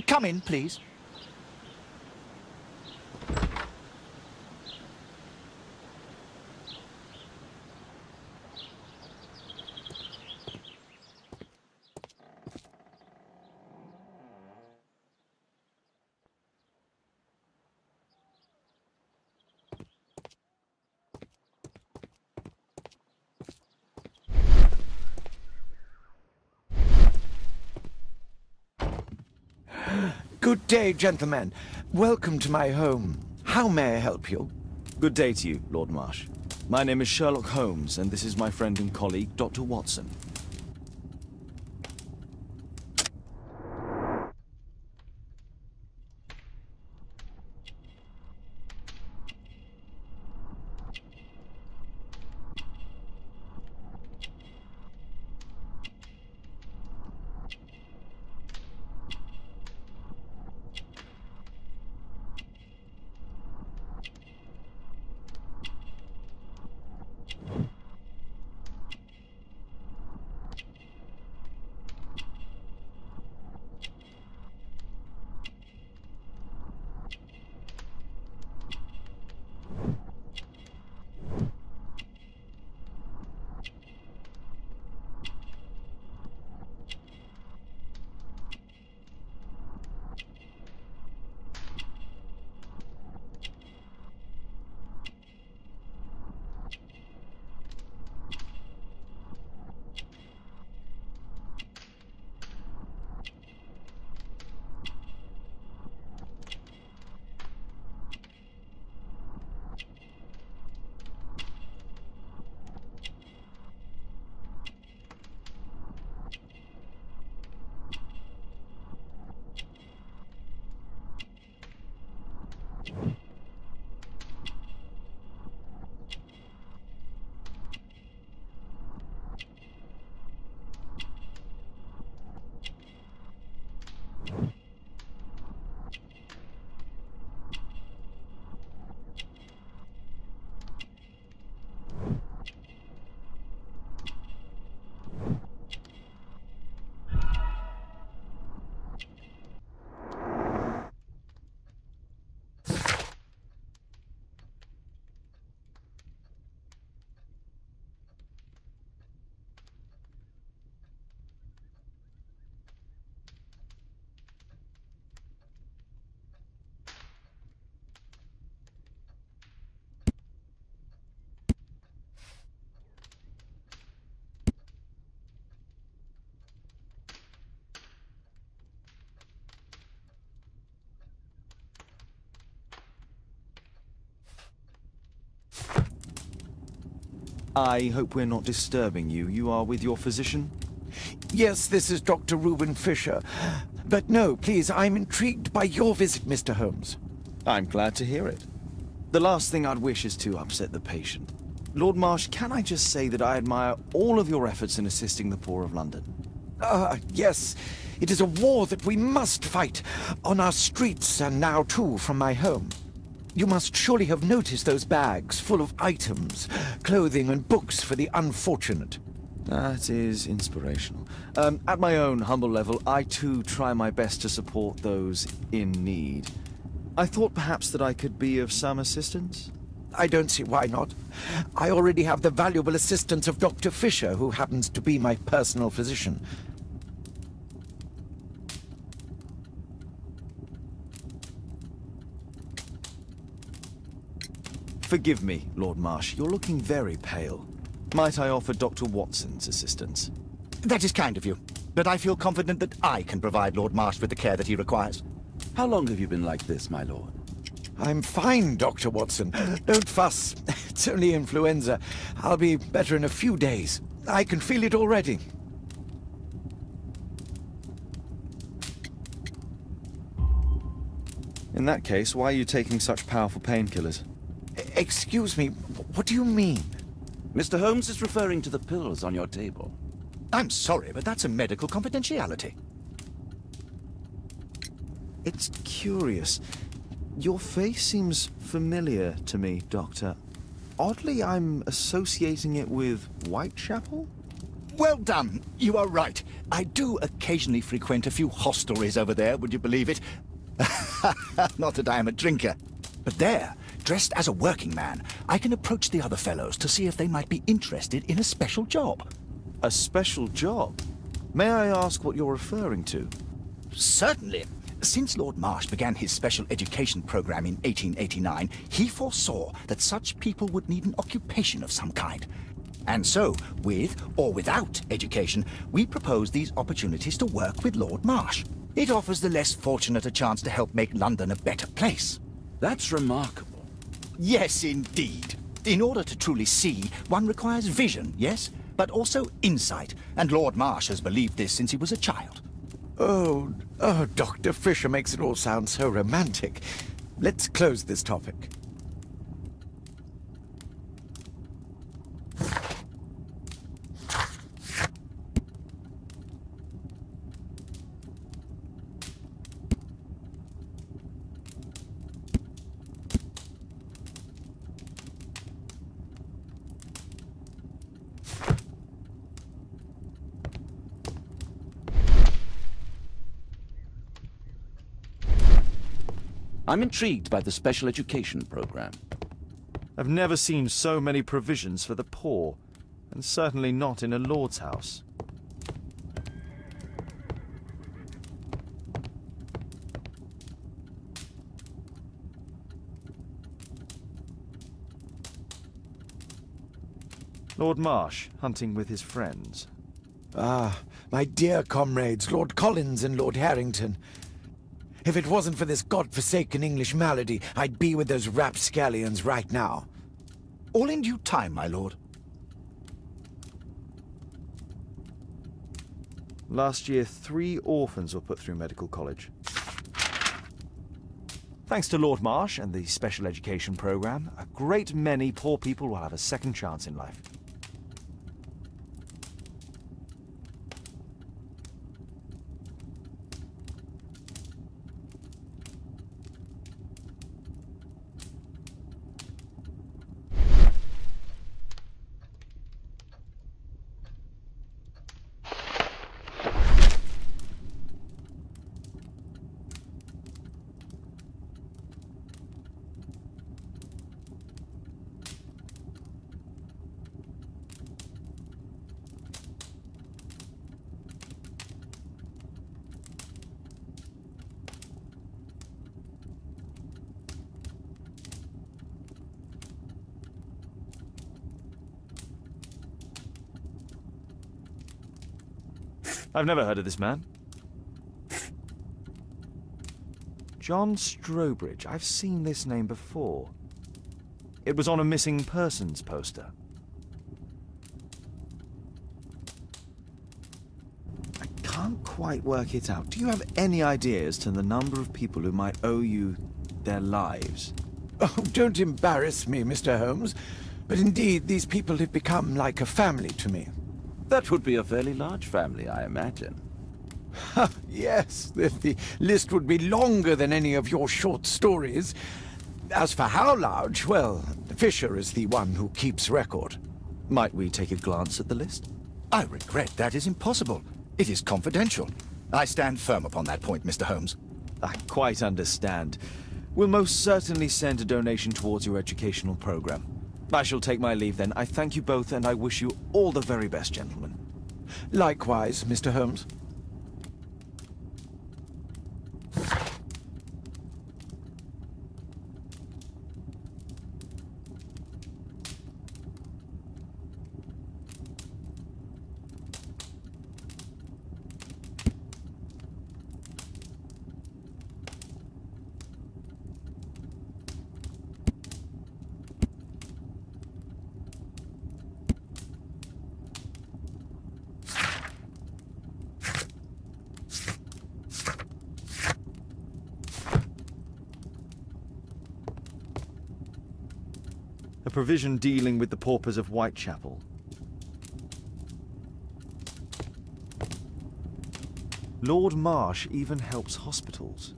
Come in, please. Good day, gentlemen. Welcome to my home. How may I help you? Good day to you, Lord Marsh. My name is Sherlock Holmes, and this is my friend and colleague, Dr. Watson. I hope we're not disturbing you. You are with your physician? Yes, this is Dr. Reuben Fisher. But no, please, I'm intrigued by your visit, Mr. Holmes. I'm glad to hear it. The last thing I'd wish is to upset the patient. Lord Marsh, can I just say that I admire all of your efforts in assisting the poor of London? Yes. It is a war that we must fight, on our streets and now, too, from my home. You must surely have noticed those bags full of items, clothing and books for the unfortunate. That is inspirational. At my own humble level, I too try my best to support those in need. I thought perhaps that I could be of some assistance. I don't see why not. I already have the valuable assistance of Dr. Fisher, who happens to be my personal physician. Forgive me, Lord Marsh. You're looking very pale. Might I offer Dr. Watson's assistance? That is kind of you, but I feel confident that I can provide Lord Marsh with the care that he requires. How long have you been like this, my lord? I'm fine, Dr. Watson. Don't fuss. It's only influenza. I'll be better in a few days. I can feel it already. In that case, why are you taking such powerful painkillers? Excuse me, what do you mean? Mr. Holmes is referring to the pills on your table. I'm sorry, but that's a medical confidentiality. It's curious. Your face seems familiar to me, Doctor. Oddly, I'm associating it with Whitechapel? Well done. You are right. I do occasionally frequent a few hostelries over there, would you believe it? Not that I am a drinker. But there, dressed as a working man, I can approach the other fellows to see if they might be interested in a special job. A special job? May I ask what you're referring to? Certainly. Since Lord Marsh began his special education program in 1889, he foresaw that such people would need an occupation of some kind. And so, with or without education, we propose these opportunities to work with Lord Marsh. It offers the less fortunate a chance to help make London a better place. That's remarkable. Yes, indeed. In order to truly see, one requires vision, yes? But also insight, and Lord Marsh has believed this since he was a child. Oh, Dr. Fisher makes it all sound so romantic. Let's close this topic. I'm intrigued by the special education program. I've never seen so many provisions for the poor, and certainly not in a lord's house. Lord Marsh, hunting with his friends. Ah, my dear comrades, Lord Collins and Lord Harrington. If it wasn't for this godforsaken English malady, I'd be with those rapscallions right now. All in due time, my lord. Last year, 3 orphans were put through medical college. Thanks to Lord Marsh and the special education program, a great many poor people will have a second chance in life. I've never heard of this man. John Strobridge. I've seen this name before. It was on a missing persons poster. I can't quite work it out. Do you have any idea as to the number of people who might owe you their lives? Oh, don't embarrass me, Mr. Holmes. But indeed, these people have become like a family to me. That would be a fairly large family, I imagine. Yes, the list would be longer than any of your short stories. As for how large, well, Fisher is the one who keeps record. Might we take a glance at the list? I regret that is impossible. It is confidential. I stand firm upon that point, Mr. Holmes. I quite understand. We'll most certainly send a donation towards your educational program. I shall take my leave then. I thank you both, and I wish you all the very best, gentlemen. Likewise, Mr. Holmes. A provision dealing with the paupers of Whitechapel. Lord Marsh even helps hospitals.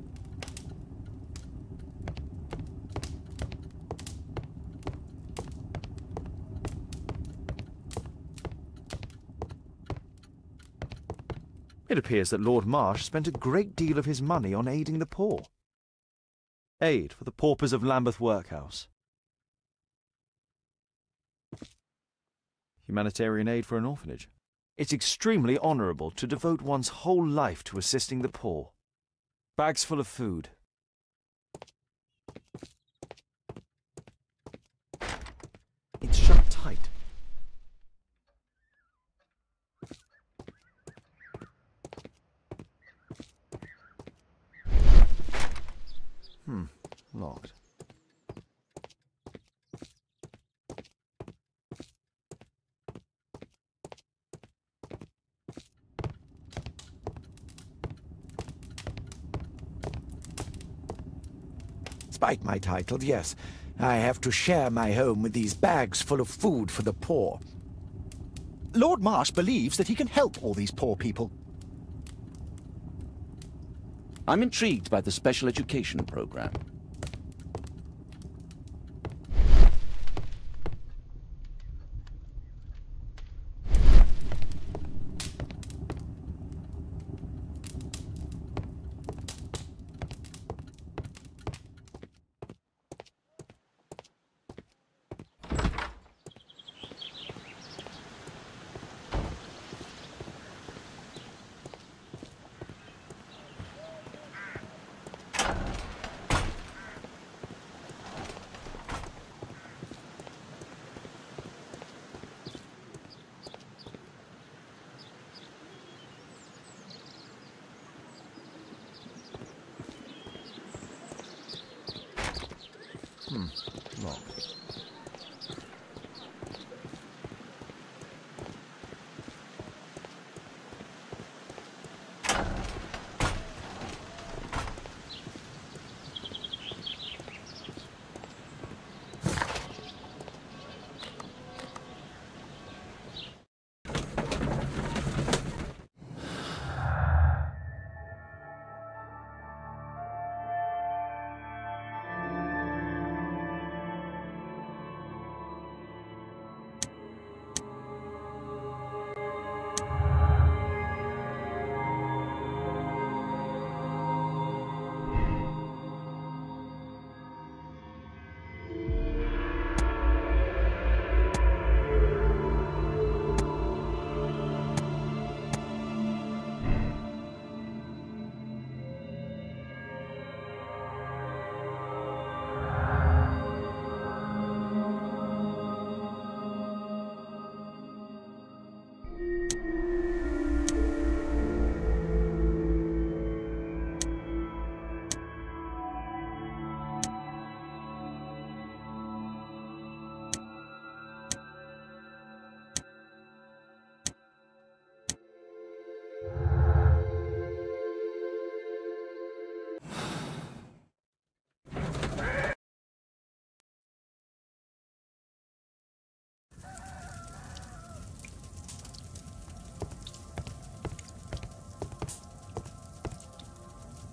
It appears that Lord Marsh spent a great deal of his money on aiding the poor. Aid for the paupers of Lambeth Workhouse. Humanitarian aid for an orphanage. It's extremely honourable to devote one's whole life to assisting the poor. Bags full of food. It's shut tight. Locked. Despite my title, yes, I have to share my home with these bags full of food for the poor. Lord Marsh believes that he can help all these poor people. I'm intrigued by the special education program. Locked.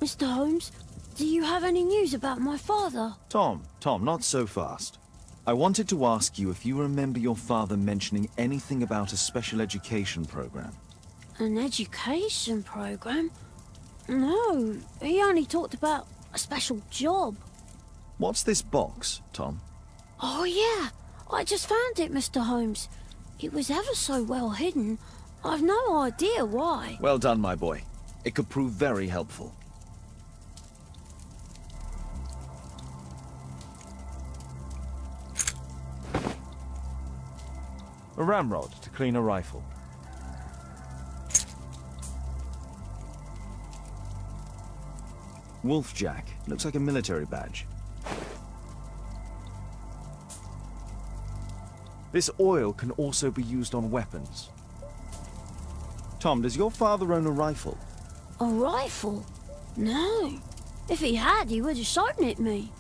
Mr. Holmes, do you have any news about my father? Tom, not so fast. I wanted to ask you if you remember your father mentioning anything about a special education program. An education program? No, he only talked about a special job. What's this box, Tom? Oh yeah, I just found it, Mr. Holmes. It was ever so well hidden. I've no idea why. Well done, my boy. It could prove very helpful. A ramrod to clean a rifle. Wolfjack. Looks like a military badge. This oil can also be used on weapons. Tom, does your father own a rifle? A rifle? No. If he had, he would have shown it me.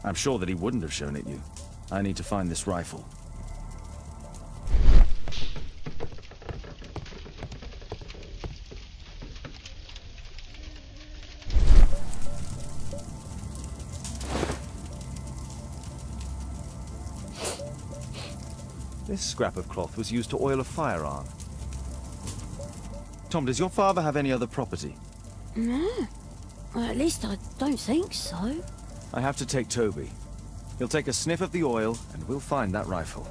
I'm sure that he wouldn't have shown it you. I need to find this rifle. This scrap of cloth was used to oil a firearm. Tom, does your father have any other property? No. Well, at least I don't think so. I have to take Toby. He'll take a sniff of the oil, and we'll find that rifle.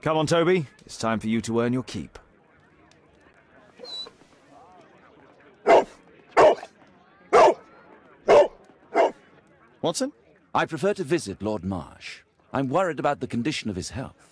Come on, Toby. It's time for you to earn your keep. Watson? I prefer to visit Lord Marsh. I'm worried about the condition of his health.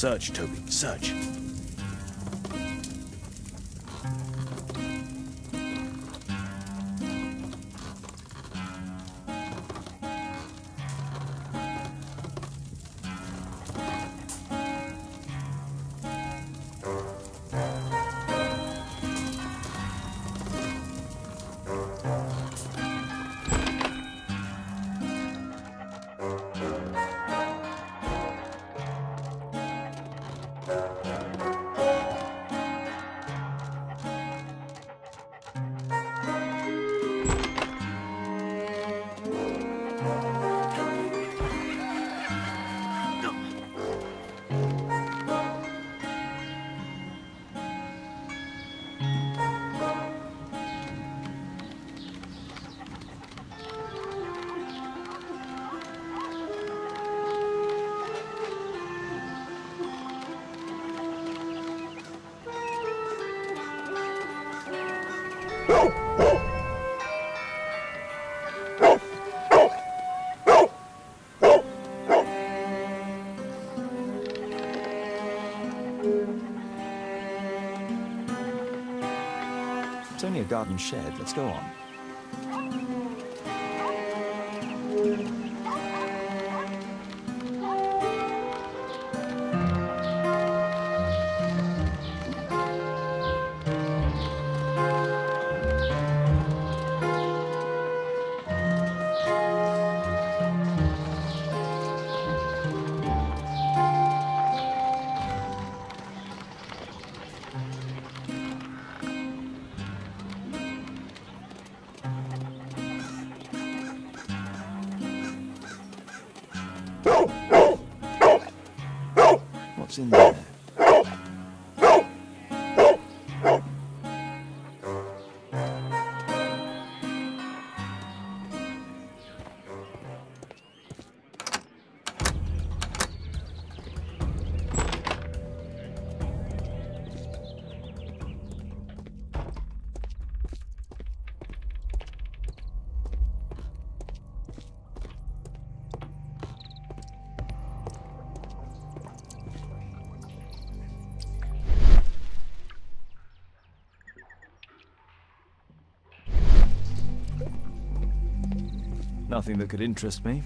Search, Toby, search. It's only a garden shed. Let's go on. What's in there? Nothing that could interest me.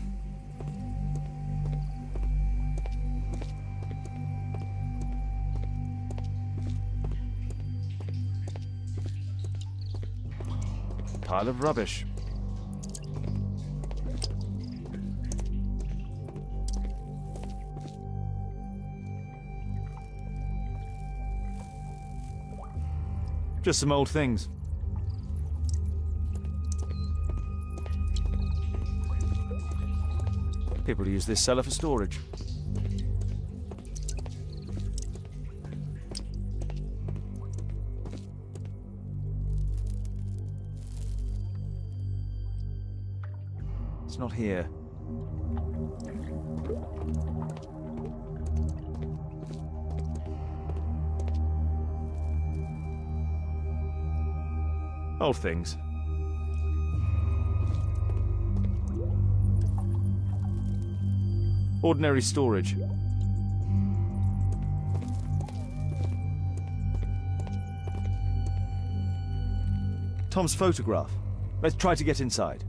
Pile of rubbish. Just some old things. People use this cellar for storage. It's not here. Old things. Ordinary storage. Tom's photograph. Let's try to get inside.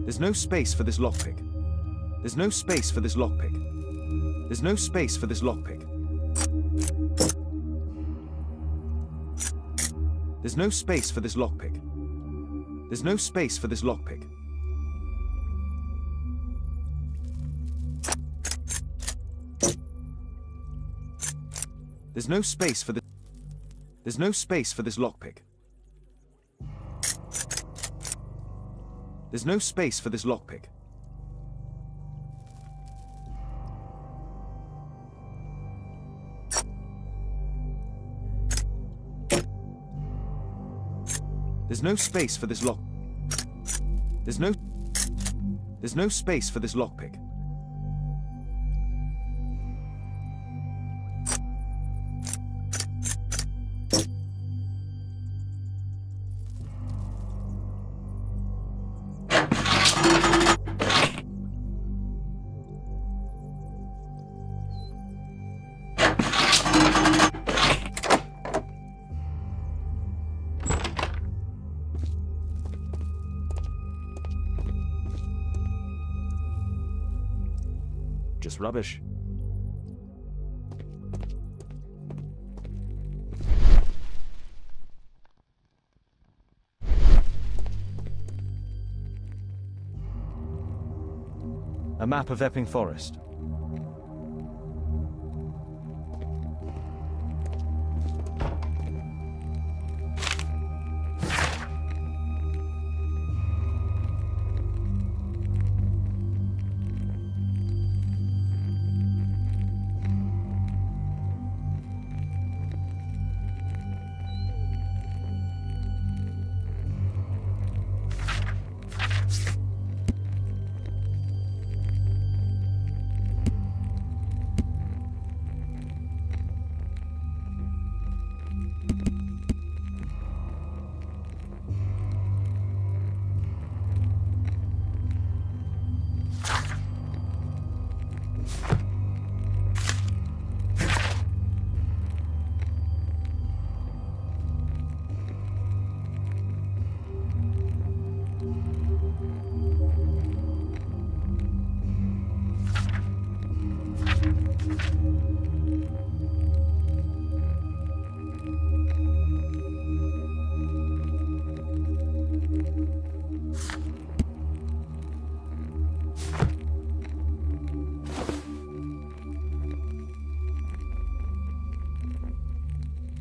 There's no space for this lockpick. There's no space for this lockpick. There's no space for this lockpick. There's no space for this lockpick. There's no space for this lockpick. There's no space for this. There's no space for this lockpick. There's no space for this lockpick. There's no space for this lock. There's no space for this lockpick. Just rubbish. A map of Epping Forest.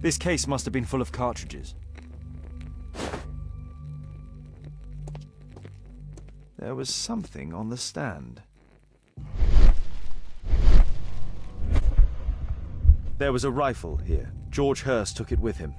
This case must have been full of cartridges. There was something on the stand. There was a rifle here. George Hurst took it with him.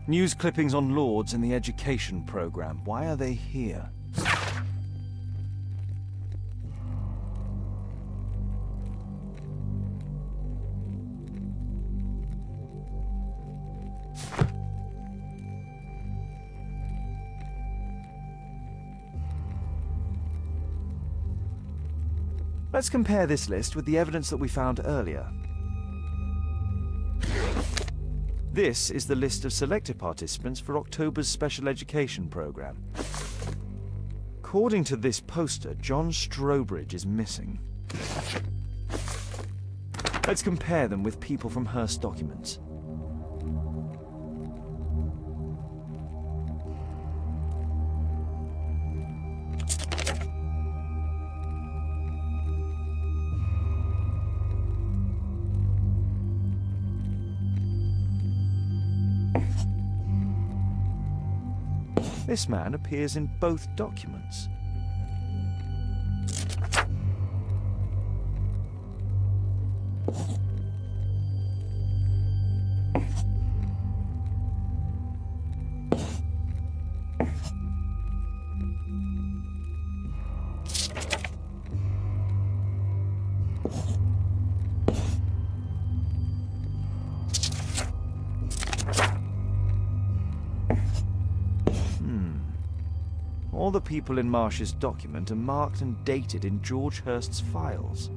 News clippings on Lords in the education program. Why are they here? Let's compare this list with the evidence that we found earlier. This is the list of selected participants for October's special education program. According to this poster, John Strobridge is missing. Let's compare them with people from Hearst documents. This man appears in both documents. All the people in Marsh's document are marked and dated in George Hurst's files.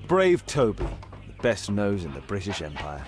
Brave Toby, the best nose in the British Empire.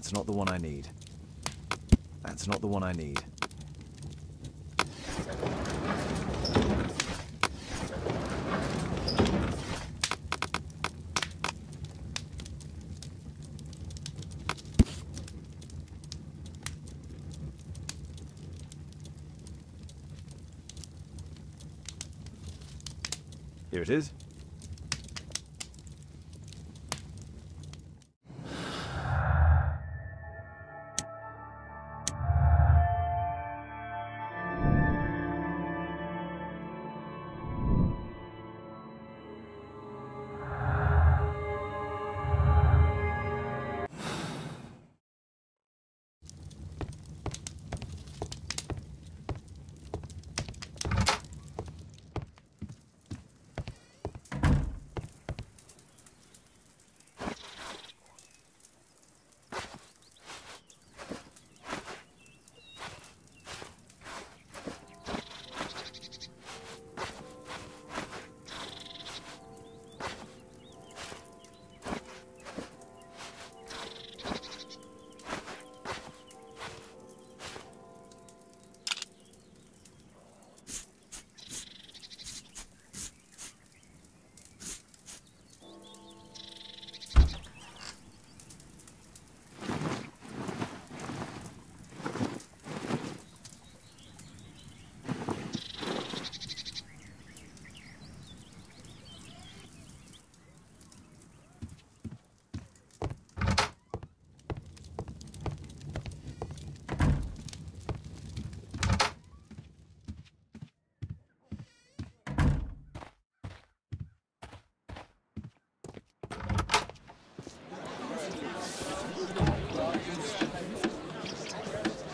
That's not the one I need. That's not the one I need. Here it is.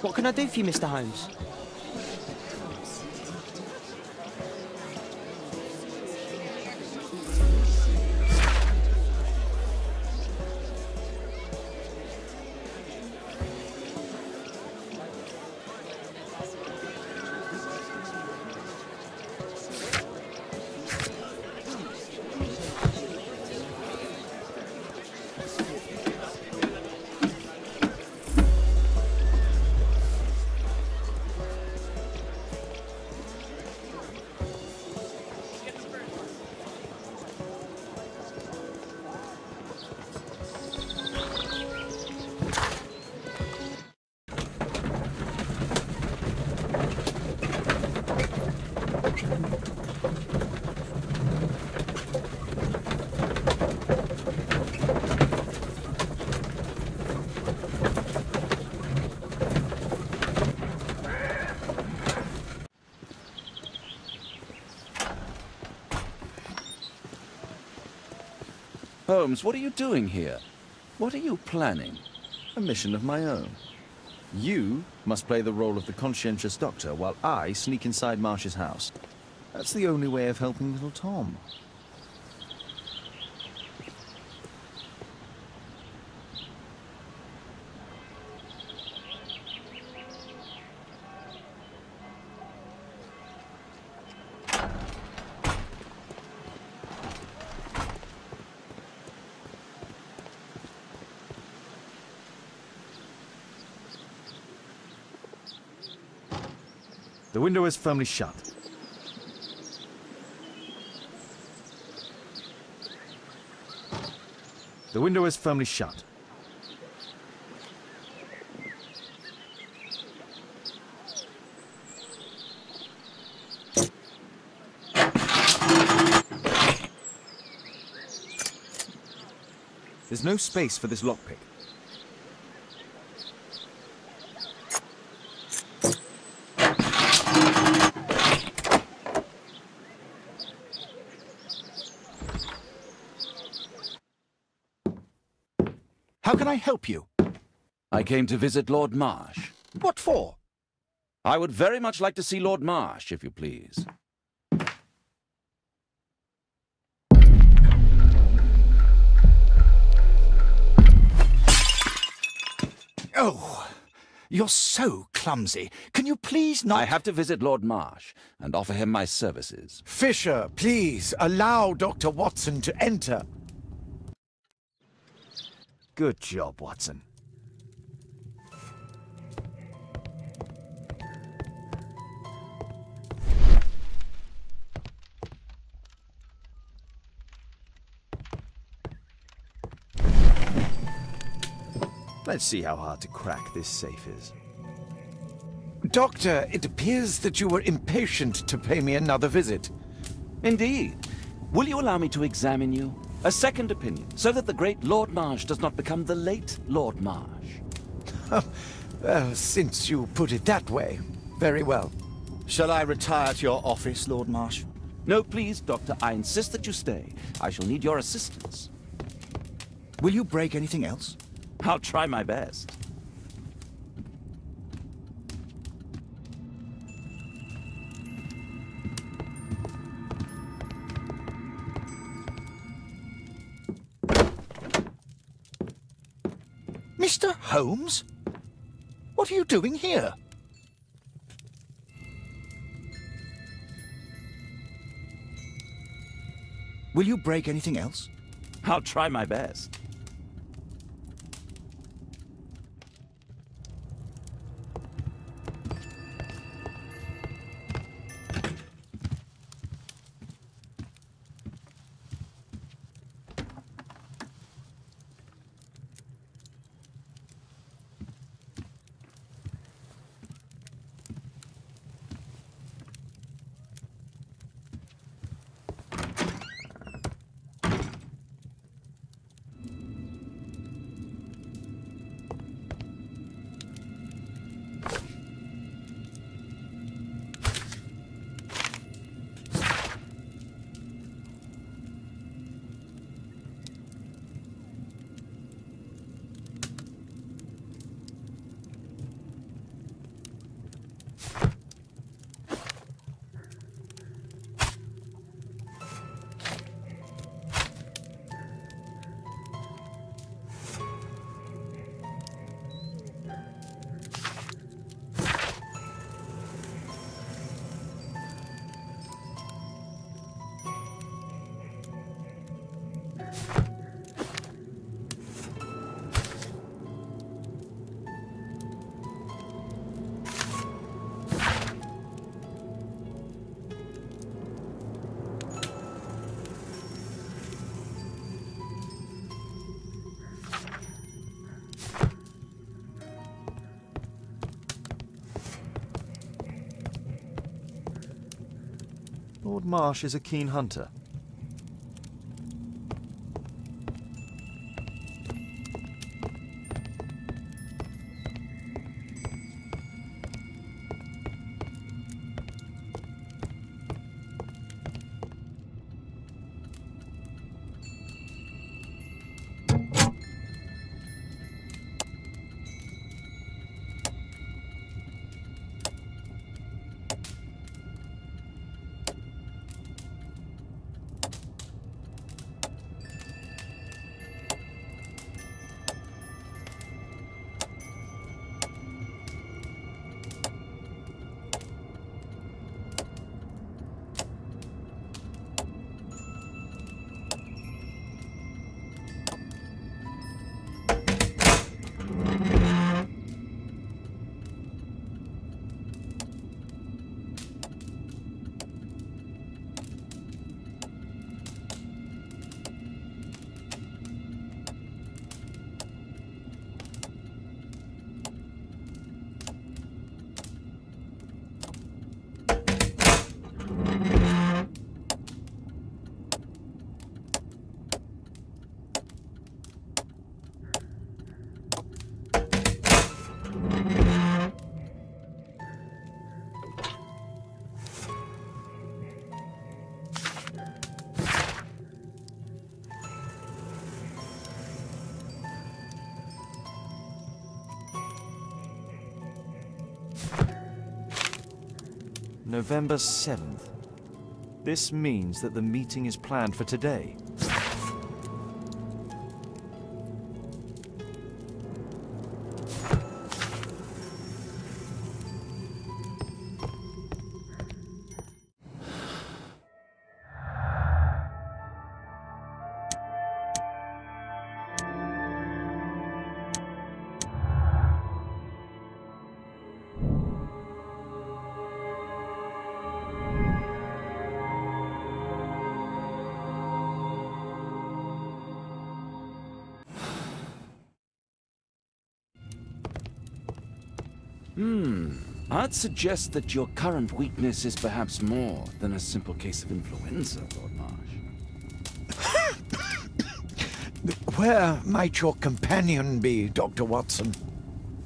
What can I do for you, Mr. Holmes? Holmes, what are you doing here? What are you planning? A mission of my own. You must play the role of the conscientious doctor while I sneak inside Marsh's house. That's the only way of helping little Tom. The window is firmly shut. The window is firmly shut. There's no space for this lockpick. How can I help you? I came to visit Lord Marsh. What for? I would very much like to see Lord Marsh, if you please. Oh, you're so clumsy. Can you please not— I have to visit Lord Marsh and offer him my services. Fisher, please, allow Dr. Watson to enter. Good job, Watson. Let's see how hard to crack this safe is. Doctor, it appears that you were impatient to pay me another visit. Indeed. Will you allow me to examine you? A second opinion, so that the great Lord Marsh does not become the late Lord Marsh. Well, since you put it that way, very well. Shall I retire to your office, Lord Marsh? No, please, Doctor. I insist that you stay. I shall need your assistance. Will you break anything else? I'll try my best. Mr. Holmes? What are you doing here? Will you break anything else? I'll try my best. Lord Marsh is a keen hunter. November 7th. This means that the meeting is planned for today. I'd suggest that your current weakness is perhaps more than a simple case of influenza, Lord Marsh. Where might your companion be, Dr. Watson?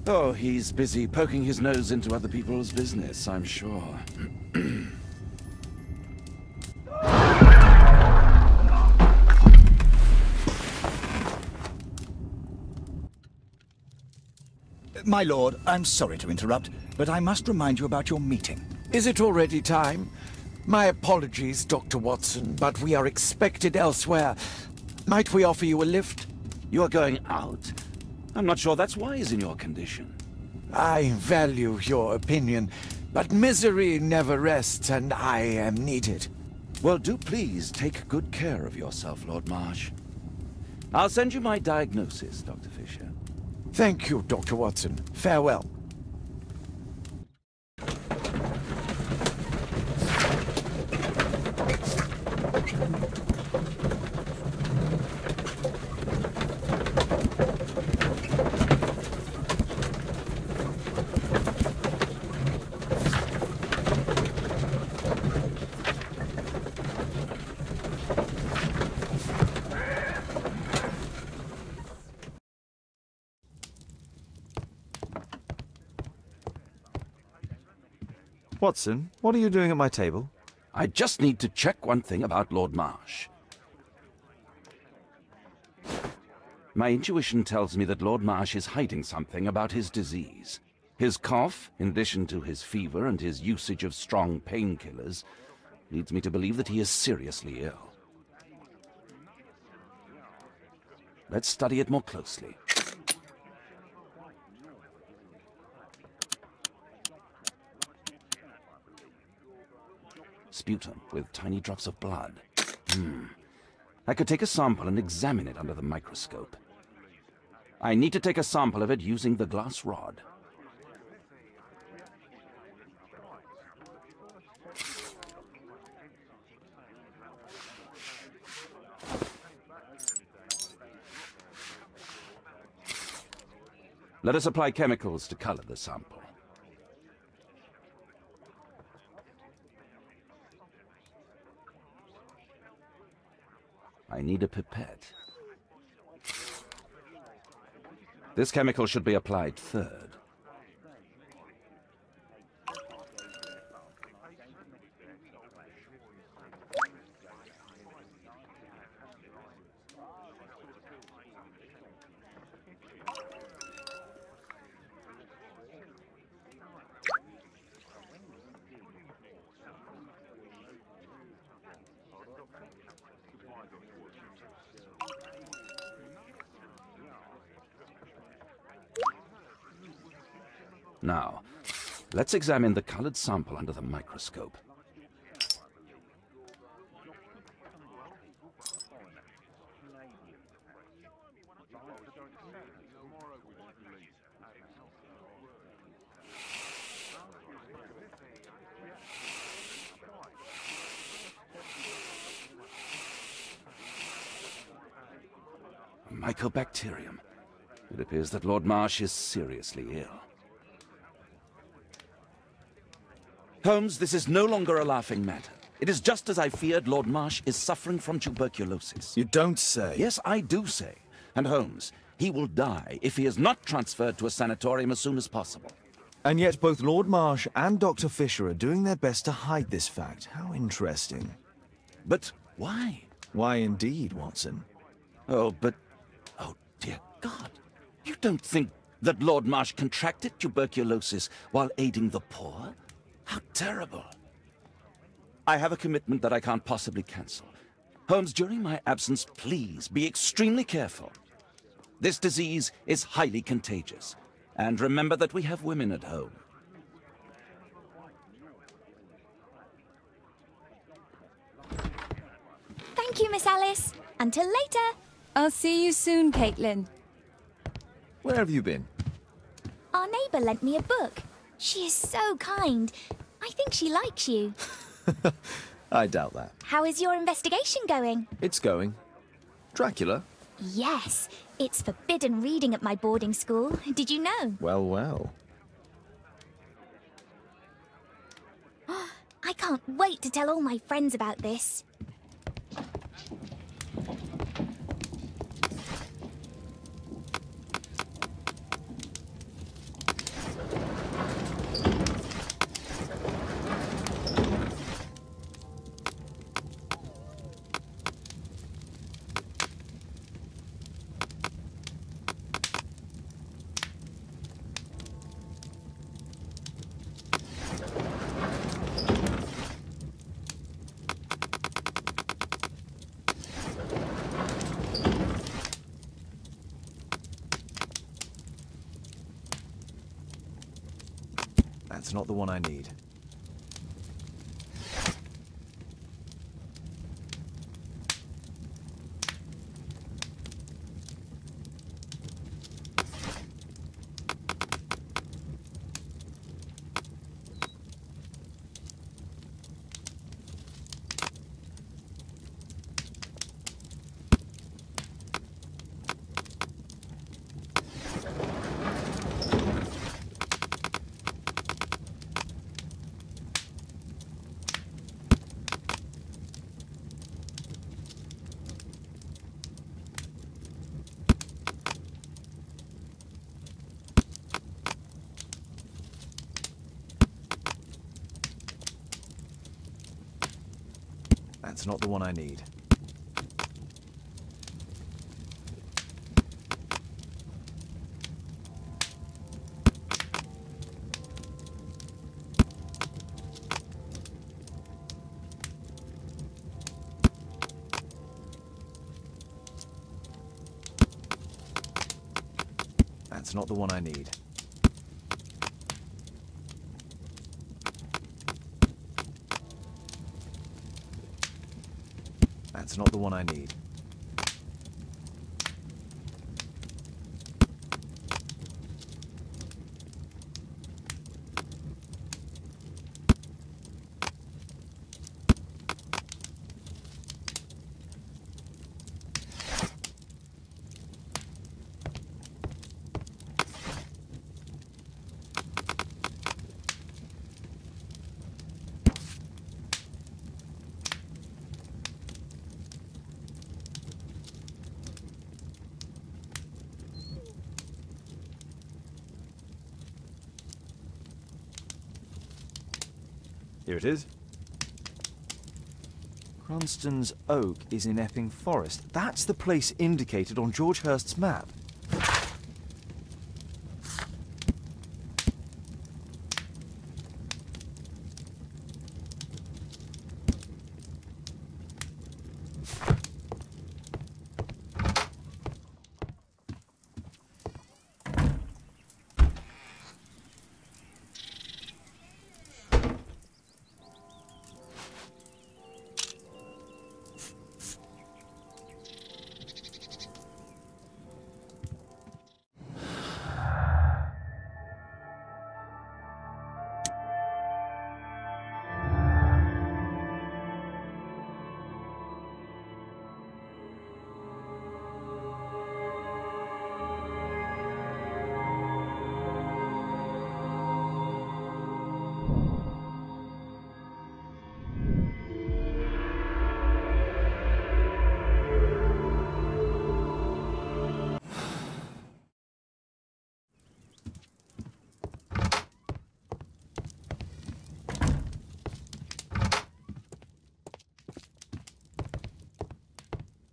Oh, he's busy poking his nose into other people's business, I'm sure. My lord, I'm sorry to interrupt, but I must remind you about your meeting. Is it already time? My apologies, Dr. Watson, but we are expected elsewhere. Might we offer you a lift? You're going out? I'm not sure that's wise in your condition. I value your opinion, but misery never rests, and I am needed. Well, do please take good care of yourself, Lord Marsh. I'll send you my diagnosis, Dr. Fisher. Thank you, Dr. Watson. Farewell. Watson, what are you doing at my table? I just need to check one thing about Lord Marsh. My intuition tells me that Lord Marsh is hiding something about his disease. His cough, in addition to his fever and his usage of strong painkillers, leads me to believe that he is seriously ill. Let's study it more closely. Sputum with tiny drops of blood. I could take a sample and examine it under the microscope. I need to take a sample of it using the glass rod. Let us apply chemicals to color the sample. I need a pipette. This chemical should be applied third. Now, let's examine the colored sample under the microscope. Mycobacterium. It appears that Lord Marsh is seriously ill. Holmes, this is no longer a laughing matter. It is just as I feared. Lord Marsh is suffering from tuberculosis. You don't say. Yes, I do say. And Holmes, he will die if he is not transferred to a sanatorium as soon as possible. And yet both Lord Marsh and Dr. Fisher are doing their best to hide this fact. How interesting. But why? Why indeed, Watson? Oh, dear God. You don't think that Lord Marsh contracted tuberculosis while aiding the poor? How terrible. I have a commitment that I can't possibly cancel. Holmes, during my absence, please be extremely careful. This disease is highly contagious. And remember that we have women at home. Thank you, Miss Alice. Until later. I'll see you soon, Caitlin. Where have you been? Our neighbour lent me a book. She is so kind. I think she likes you. I doubt that. How is your investigation going? It's going. Dracula? Yes, it's forbidden reading at my boarding school. Did you know? Well, well. I can't wait to tell all my friends about this. That's not the one I need. That's not the one I need. That's not the one I need. That's not the one I need. Here it is. Cranston's Oak is in Epping Forest. That's the place indicated on George Hurst's map.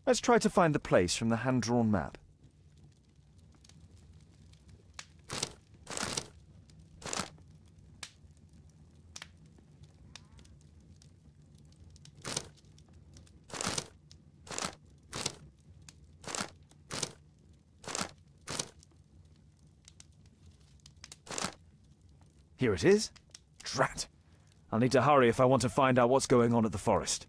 Let's try to find the place from the hand-drawn map. Here it is. Drat. I'll need to hurry if I want to find out what's going on at the forest.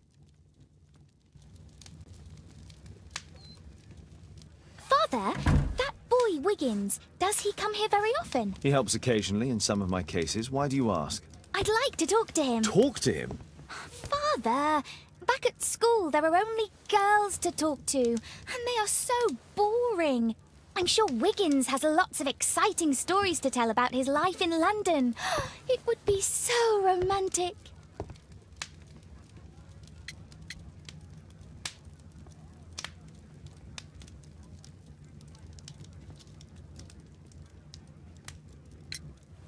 Father, that boy Wiggins, does he come here very often? He helps occasionally in some of my cases. Why do you ask? I'd like to talk to him. Talk to him? Father, back at school there are only girls to talk to, and they are so boring. I'm sure Wiggins has lots of exciting stories to tell about his life in London. It would be so romantic.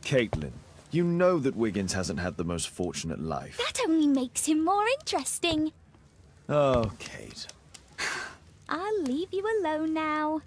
Caitlin, you know that Wiggins hasn't had the most fortunate life. That only makes him more interesting. Oh, Kate. I'll leave you alone now.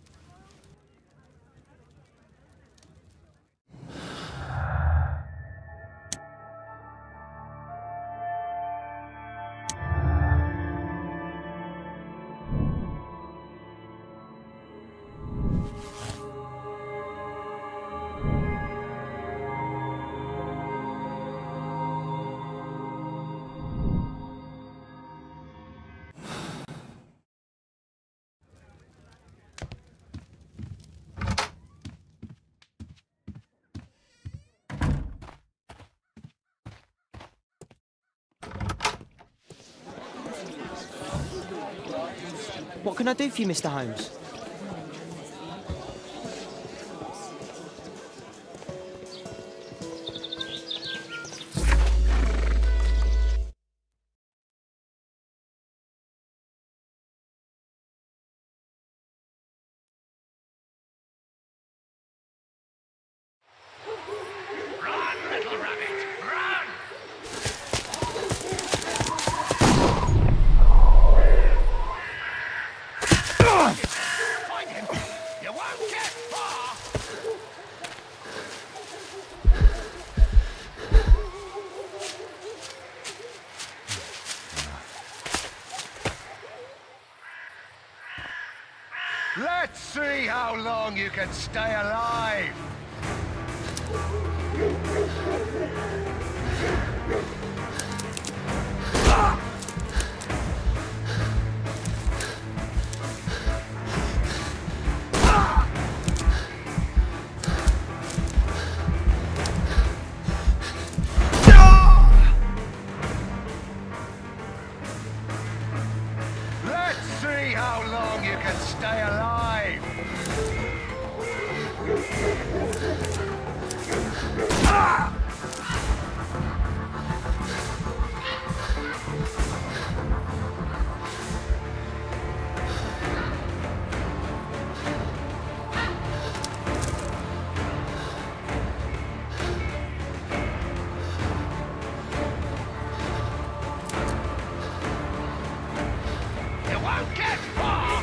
What can I do for you, Mr. Holmes? Let's see how long you can stay alive! Let's see how long you can stay alive! You won't get far!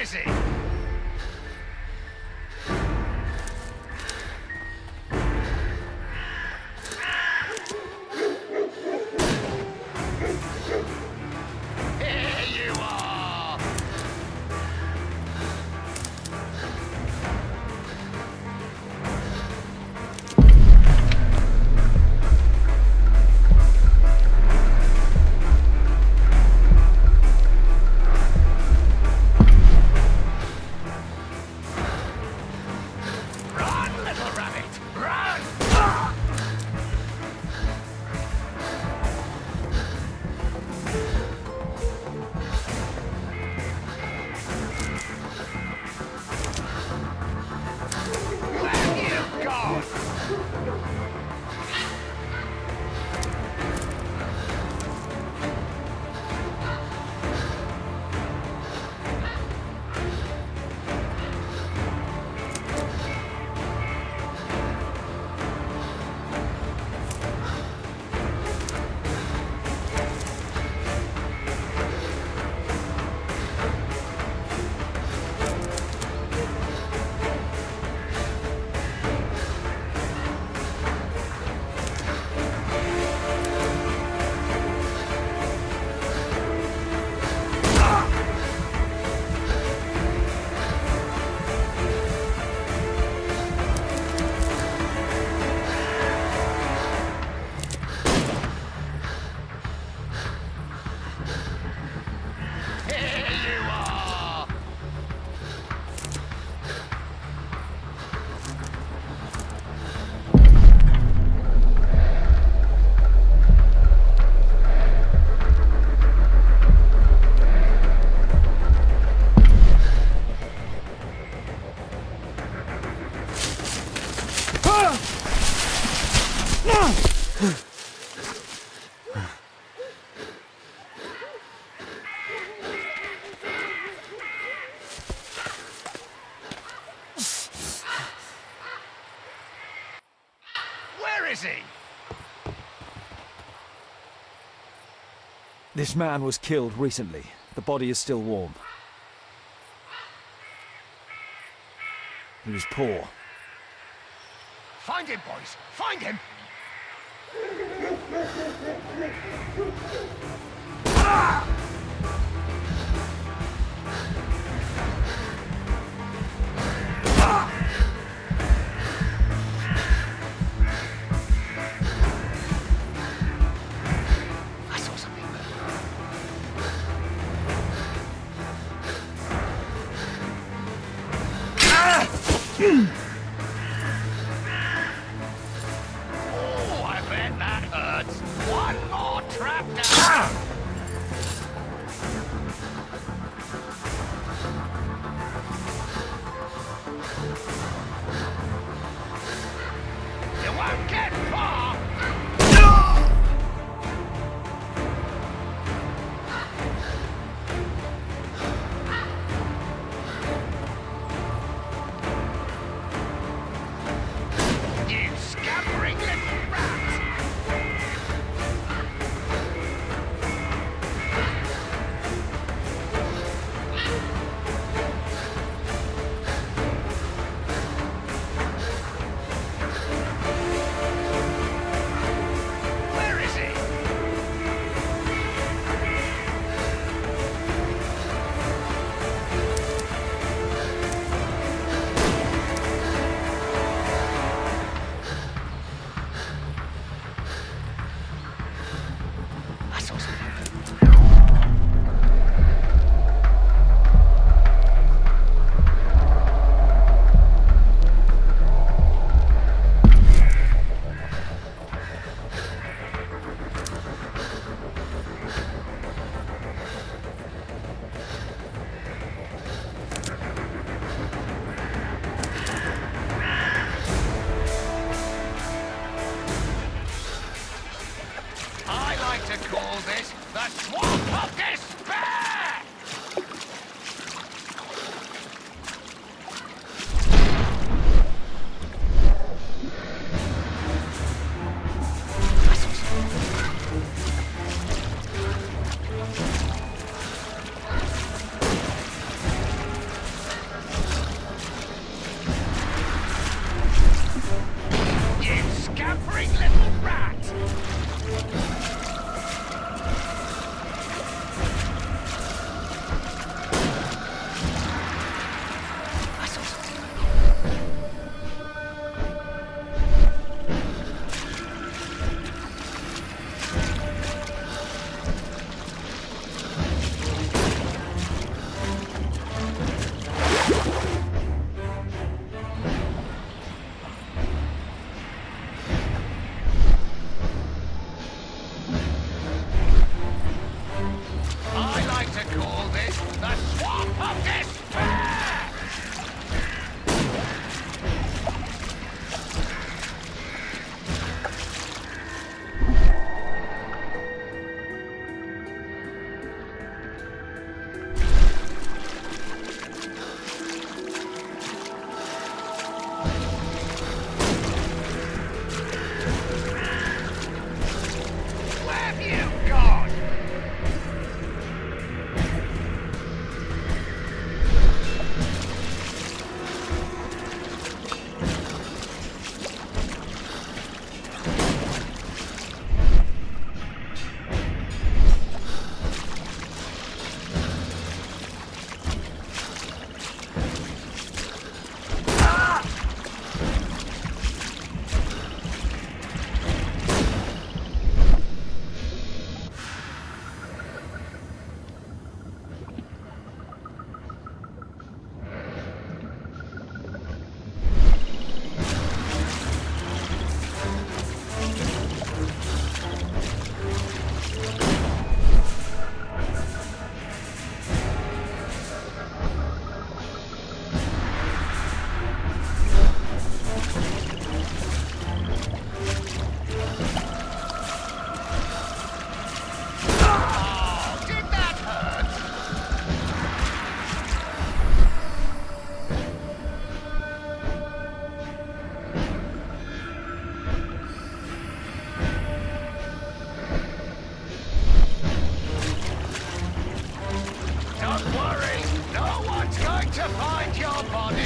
is he? Here you are! Run, little rabbit! Run! Where you gone? Here you are! Where is he? This man was killed recently. The body is still warm. He was poor. Find him, boys! Find him! I saw something. Oh, I bet that hurts. One more trap down. You won't get far. Don't worry, no one's going to find your body.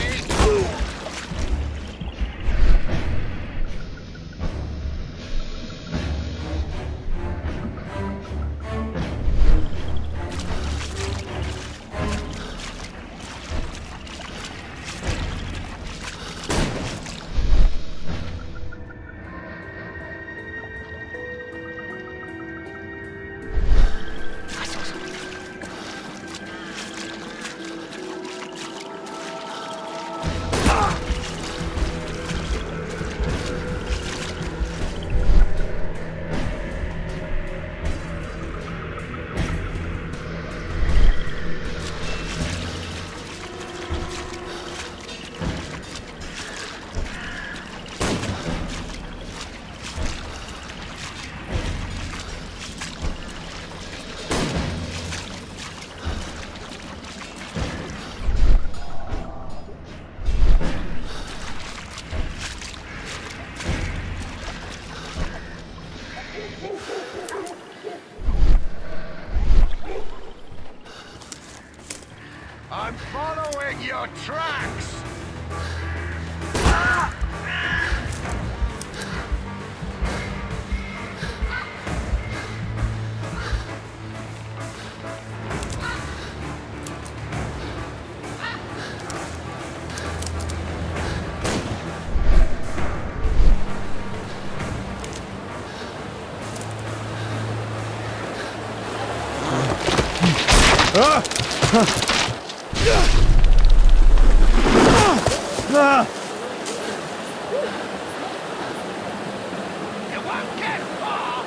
I'm following your tracks! You won't get far!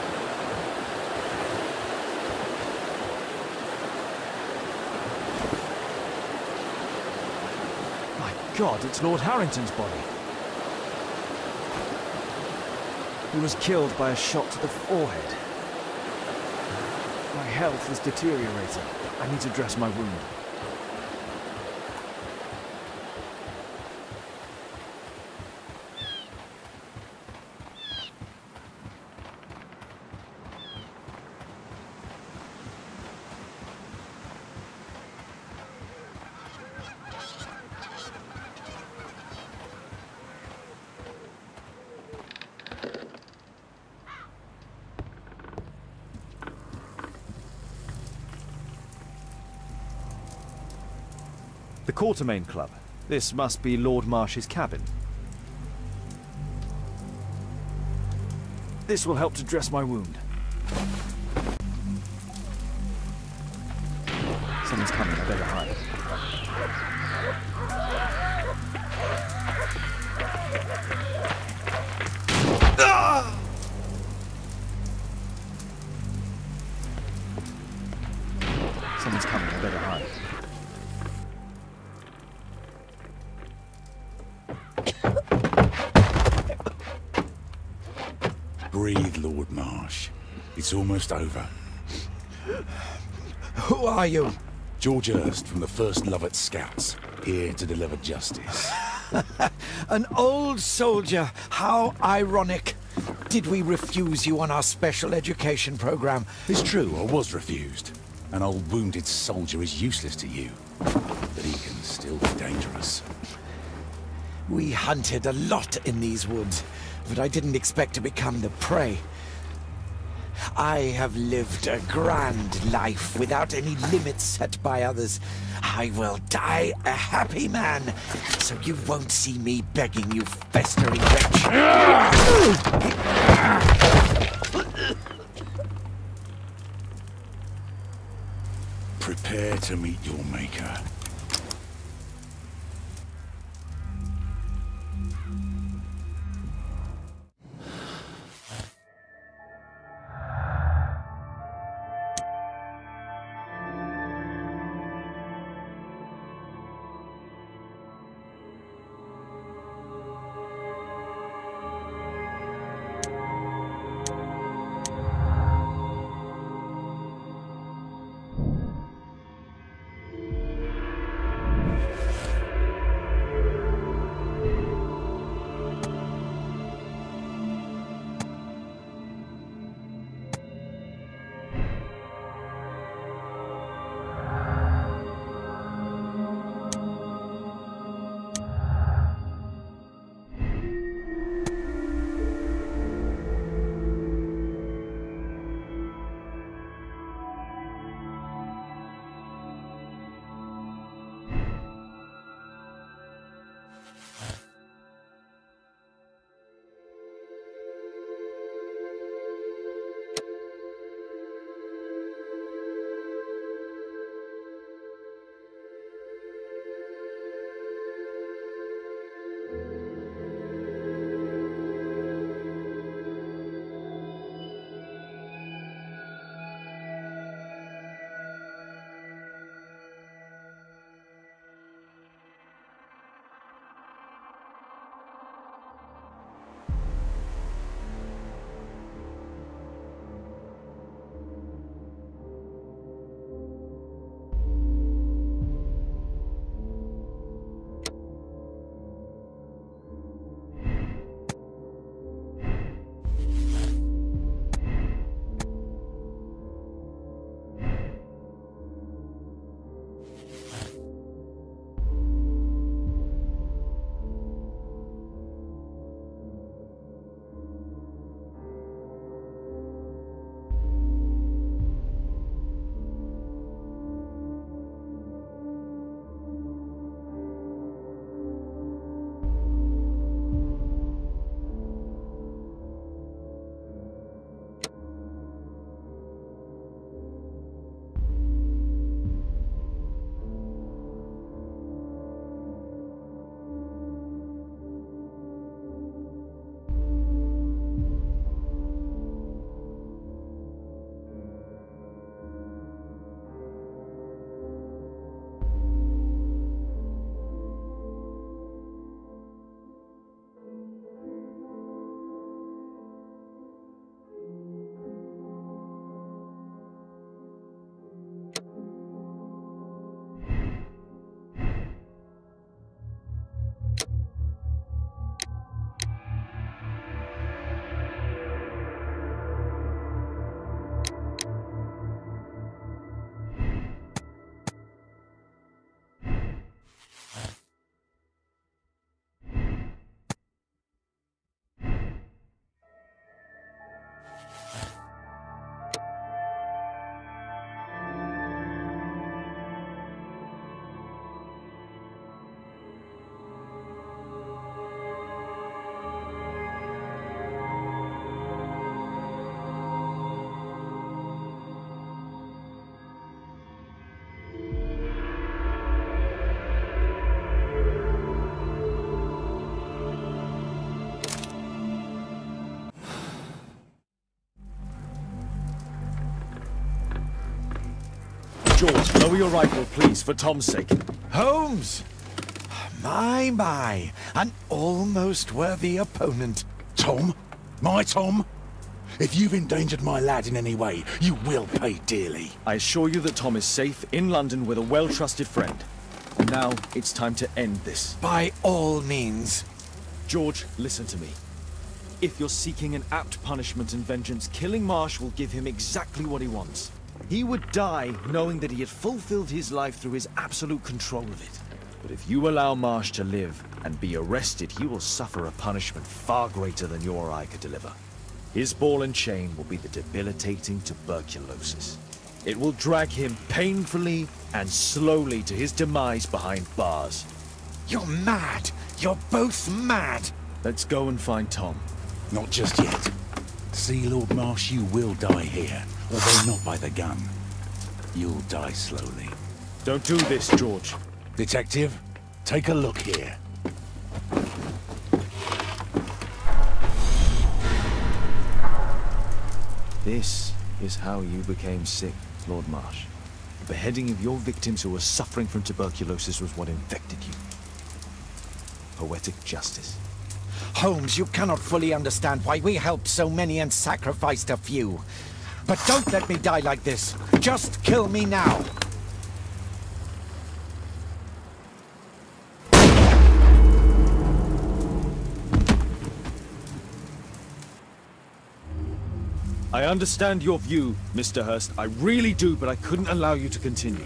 My God, it's Lord Harrington's body. He was killed by a shot to the forehead. My health is deteriorating. I need to dress my wound. The Quartermain Club. This must be Lord Marsh's cabin. This will help to dress my wound. Someone's coming, I better hide. Someone's coming, I better hide. Breathe, Lord Marsh. It's almost over. Who are you? George Hurst from the 1st Lovett Scouts, here to deliver justice. An old soldier. How ironic. Did we refuse you on our special education program? It's true, I was refused. An old wounded soldier is useless to you, but he can still be dangerous. We hunted a lot in these woods, but I didn't expect to become the prey. I have lived a grand life without any limits set by others. I will die a happy man, so you won't see me begging you, festering wretch. Prepare to meet your maker. George, lower your rifle, please, for Tom's sake. Holmes! My, an almost worthy opponent. Tom? My Tom? If you've endangered my lad in any way, you will pay dearly. I assure you that Tom is safe in London with a well-trusted friend. And now, it's time to end this. By all means. George, listen to me. If you're seeking an apt punishment and vengeance, killing Marsh will give him exactly what he wants. He would die knowing that he had fulfilled his life through his absolute control of it. But if you allow Marsh to live and be arrested, he will suffer a punishment far greater than your eye could deliver. His ball and chain will be the debilitating tuberculosis. It will drag him painfully and slowly to his demise behind bars. You're mad. You're both mad. Let's go and find Tom. Not just yet. See, Lord Marsh, you will die here, although not by the gun. You'll die slowly. Don't do this, George. Detective, take a look here. This is how you became sick, Lord Marsh. The beheading of your victims who were suffering from tuberculosis was what infected you. Poetic justice. Holmes, you cannot fully understand why we helped so many and sacrificed a few. But don't let me die like this. Just kill me now. I understand your view, Mr. Hurst. I really do, but I couldn't allow you to continue.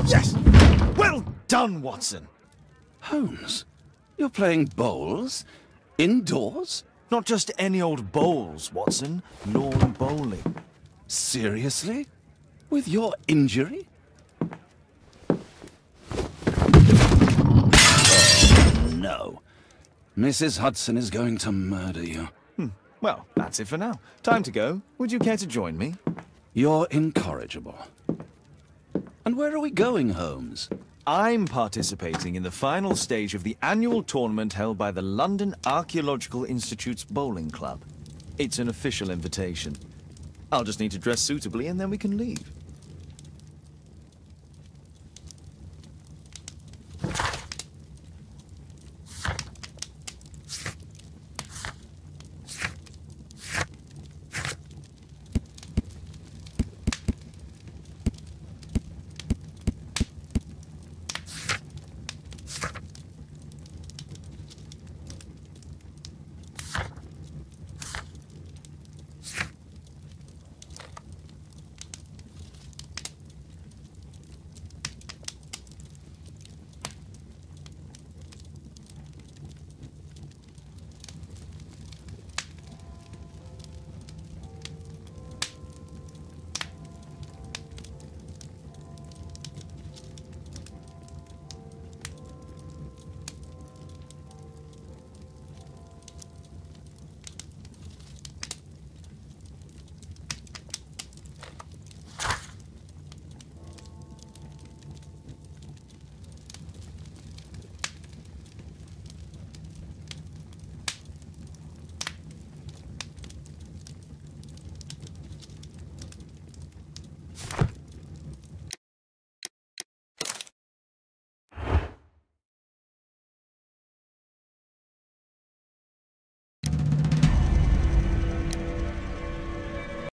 Yes! Well done, Watson! Holmes, you're playing bowls? Indoors? Not just any old bowls, Watson. Lawn bowling. Seriously? With your injury? Oh, no. Mrs. Hudson is going to murder you. Well, that's it for now. Time to go. Would you care to join me? You're incorrigible. And where are we going, Holmes? I'm participating in the final stage of the annual tournament held by the London Archaeological Institute's bowling club. It's an official invitation. I'll just need to dress suitably and then we can leave.